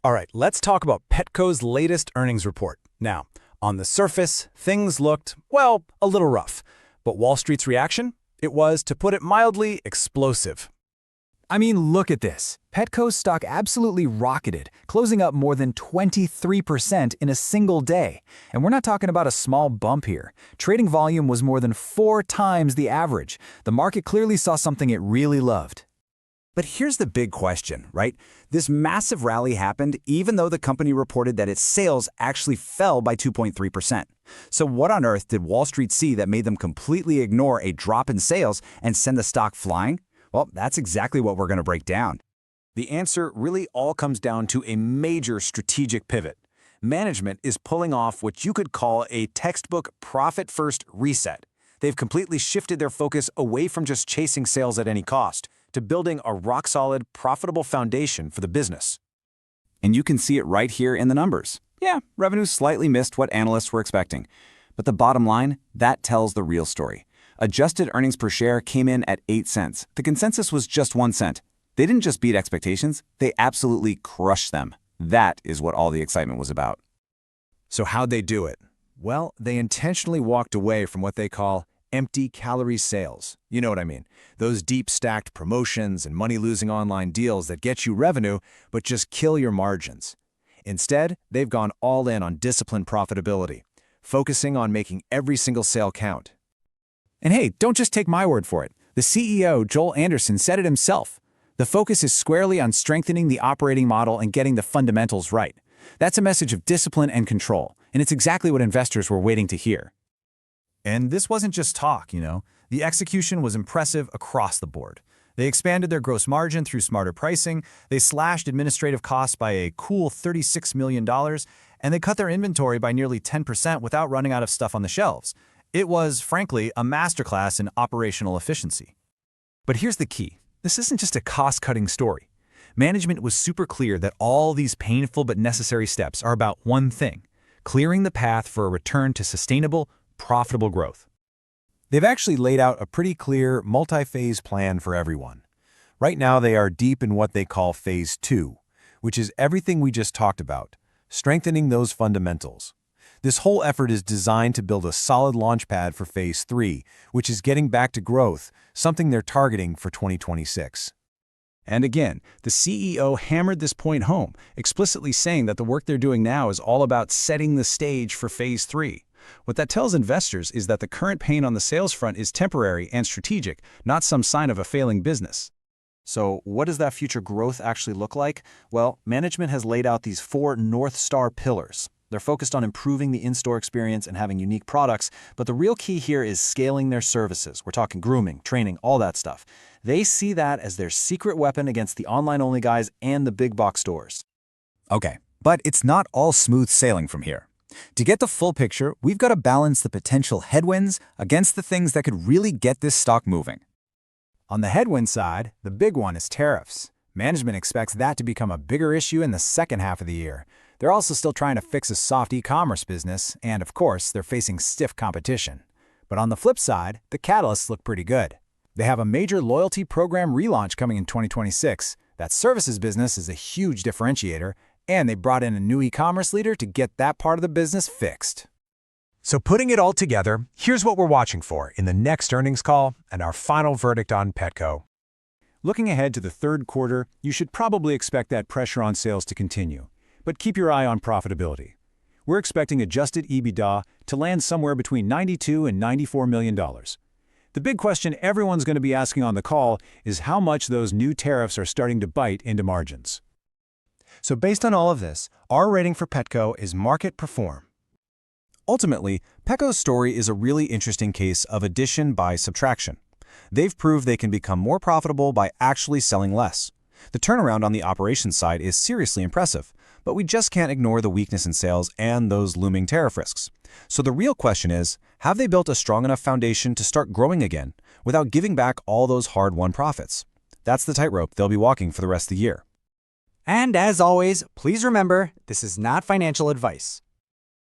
All right, let's talk about Petco's latest earnings report. Now, on the surface, things looked, well, a little rough. But Wall Street's reaction? It was, to put it mildly, explosive. I mean, look at this. Petco's stock absolutely rocketed, closing up more than 23% in a single day. And we're not talking about a small bump here. Trading volume was more than 4 times the average. The market clearly saw something it really loved. But here's the big question, right? This massive rally happened even though the company reported that its sales actually fell by 2.3%. So what on earth did Wall Street see that made them completely ignore a drop in sales and send the stock flying? Well, that's exactly what we're going to break down. The answer really all comes down to a major strategic pivot. Management is pulling off what you could call a textbook profit-first reset. They've completely shifted their focus away from just chasing sales at any cost to building a rock-solid, profitable foundation for the business. And you can see it right here in the numbers. Yeah, revenue slightly missed what analysts were expecting. But the bottom line, that tells the real story. Adjusted earnings per share came in at 8 cents. The consensus was just 1 cent. They didn't just beat expectations, they absolutely crushed them. That is what all the excitement was about. So how'd they do it? Well, they intentionally walked away from what they call empty calorie sales. You know what I mean? Those deep stacked promotions and money-losing online deals that get you revenue, but just kill your margins. Instead, they've gone all in on disciplined profitability, focusing on making every single sale count. And hey, don't just take my word for it. The CEO, Joel Anderson, said it himself. The focus is squarely on strengthening the operating model and getting the fundamentals right. That's a message of discipline and control, and it's exactly what investors were waiting to hear. And this wasn't just talk, you know. The execution was impressive across the board. They expanded their gross margin through smarter pricing, they slashed administrative costs by a cool $36 million, and they cut their inventory by nearly 10% without running out of stuff on the shelves. It was, frankly, a masterclass in operational efficiency. But here's the key. This isn't just a cost-cutting story. Management was super clear that all these painful but necessary steps are about one thing: clearing the path for a return to sustainable, profitable growth. They've actually laid out a pretty clear, multi-phase plan for everyone. Right now, they are deep in what they call Phase 2, which is everything we just talked about, strengthening those fundamentals. This whole effort is designed to build a solid launchpad for Phase 3, which is getting back to growth, something they're targeting for 2026. And again, the CEO hammered this point home, explicitly saying that the work they're doing now is all about setting the stage for Phase 3. What that tells investors is that the current pain on the sales front is temporary and strategic, not some sign of a failing business. So what does that future growth actually look like? Well, management has laid out these 4 North Star pillars. They're focused on improving the in-store experience and having unique products, but the real key here is scaling their services. We're talking grooming, training, all that stuff. They see that as their secret weapon against the online-only guys and the big box stores. Okay, but it's not all smooth sailing from here. To get the full picture, we've got to balance the potential headwinds against the things that could really get this stock moving. On the headwind side, the big one is tariffs. Management expects that to become a bigger issue in the second half of the year. They're also still trying to fix a soft e-commerce business, and of course, they're facing stiff competition. But on the flip side, the catalysts look pretty good. They have a major loyalty program relaunch coming in 2026. That services business is a huge differentiator, and they brought in a new e-commerce leader to get that part of the business fixed. So putting it all together, here's what we're watching for in the next earnings call and our final verdict on Petco. Looking ahead to the third quarter, you should probably expect that pressure on sales to continue. But keep your eye on profitability. We're expecting adjusted EBITDA to land somewhere between $92 and $94 million. The big question everyone's going to be asking on the call is how much those new tariffs are starting to bite into margins. So based on all of this, our rating for Petco is market perform. Ultimately, Petco's story is a really interesting case of addition by subtraction. They've proved they can become more profitable by actually selling less. The turnaround on the operations side is seriously impressive, but we just can't ignore the weakness in sales and those looming tariff risks. So the real question is, have they built a strong enough foundation to start growing again without giving back all those hard-won profits? That's the tightrope they'll be walking for the rest of the year. And as always, please remember, this is not financial advice.